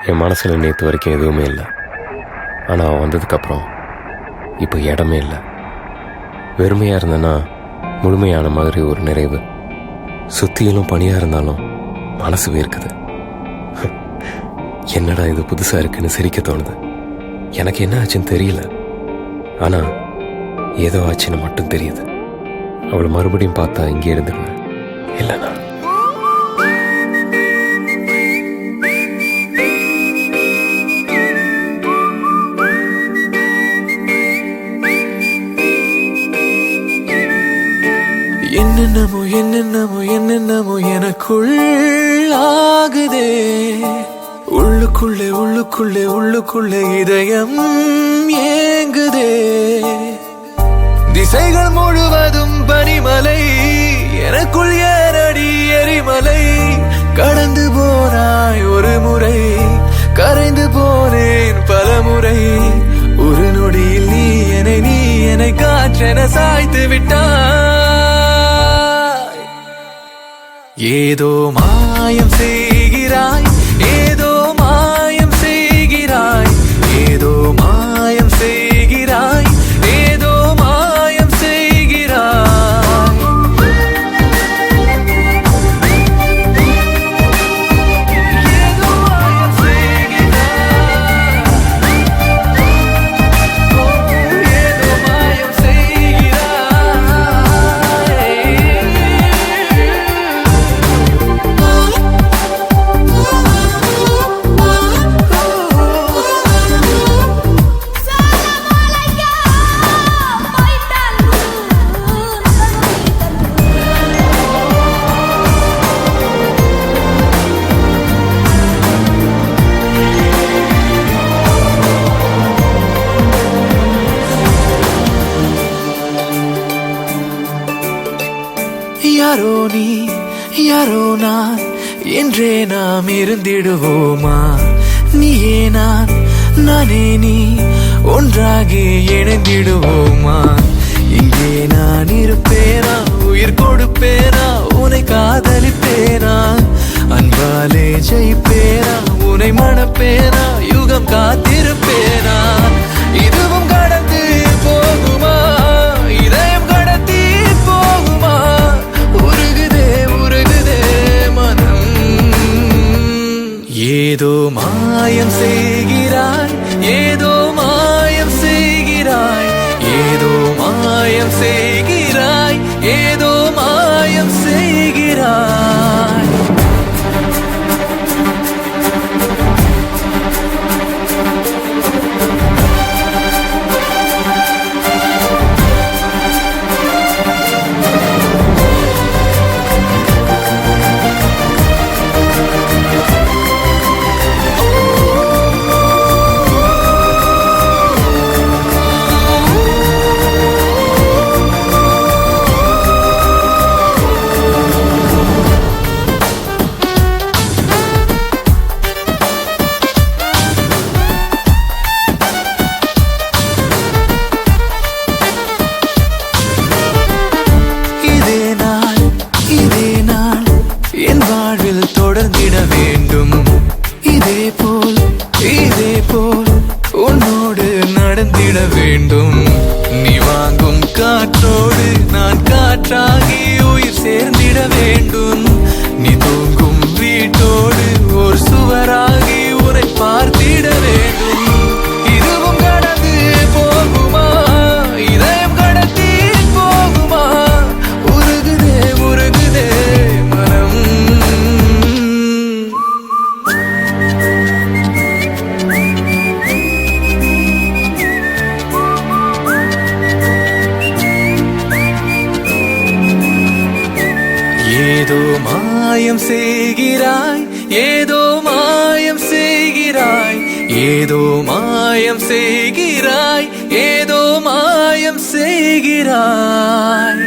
என் மனசில் நேற்று வரைக்கும் எதுவுமே இல்லை. ஆனால் அவன் வந்ததுக்கப்புறம் இப்போ இடமே இல்லை. வெறுமையாக இருந்தேன்னா முழுமையான மாதிரி ஒரு நிறைவு. சுத்தியிலும் பனியாக இருந்தாலும் மனசு வேர்க்குது. என்னடா இது புதுசாக இருக்குன்னு சிரிக்க தோணுது. எனக்கு என்ன ஆச்சுன்னு தெரியல, ஆனால் ஏதோ ஆச்சுன்னு மட்டும் தெரியுது. அவளை மறுபடியும் பார்த்தா இங்கே இருந்துடுவேன். இல்லைண்ணா என்னென்னமோ என்னென்னமோ என்னென்னமோ எனக்குள் ஆகுதே. உள்ளுக்குள்ளே உள்ளுக்குள்ளே உள்ளுக்குள்ளே இதயம் ஏங்குதே. திசைகள் முழுவதும் பனிமலை, எனக்குள் ஏறடி எரிமலை. கடந்து போனாய் ஒரு முறை, கரைந்து போனேன் பல முறை. ஒரு நொடியில் நீ என்னை காற்றென சாய்த்து விட்டாய். ஏதோ மாயம் செய்கிறாய், ஏதோ மாயம் செய்கிறாய், ஏதோ மாயம் செய்கிறாய், ஏதோ மாயம் செய்கிறாய். ஏதோ மாயம் செய்கிறாய், ஏதோ மாயம் யாரோ நீ யாரோ நான் என்றே நாம் இருந்திடுவோமா? நீயே நான் நானே நீ ஒன்றாகி இணைந்திடுவோமா? இங்கே நான் இருப்பேனா, உயிர் கொடுப்பேனா, உன்னை காதலிப்பேனா, அன்பாலே ஜெயிப்பேனா, உன்னை மணப்பேனா, யுகம் காத்திருப்பேனா? இதுவும் கடந்து போகுமா, இதயம் கடத்தி போகுமா? உருகுதே உருகுதே மனம். ஏதோ மாயம் செய்கிறாய், ஏதோ மாயம் செய்கிறாய், ஏதோ மாயம் செய்கிறாய், ஏதோ மாயம் செய்கிறாய். தொடர்ந்திட வேண்டும். இதே போல் உன்னோடு நடந்திட வேண்டும். நீ வாங்கும் காற்றோடு நான் காற்றாகி உயிர் சேர்ந்திட வேண்டும். நீ தூங்கும் வீட்டோடு ஒரு சுவராகி உன்னை பார்த்திட வேண்டும். இதுவும் கடந்து போகுமா, இதயம் கடத்தி போகுமா? உருகுதே உருகுதே மனம். ஏதோ மாயம் செய்கிறாய், ஏதோ மாயம் செய்கிறாய், ஏதோ மாயம் செய்கிறாய், ஏதோ மாயம் செய்கிறாய்.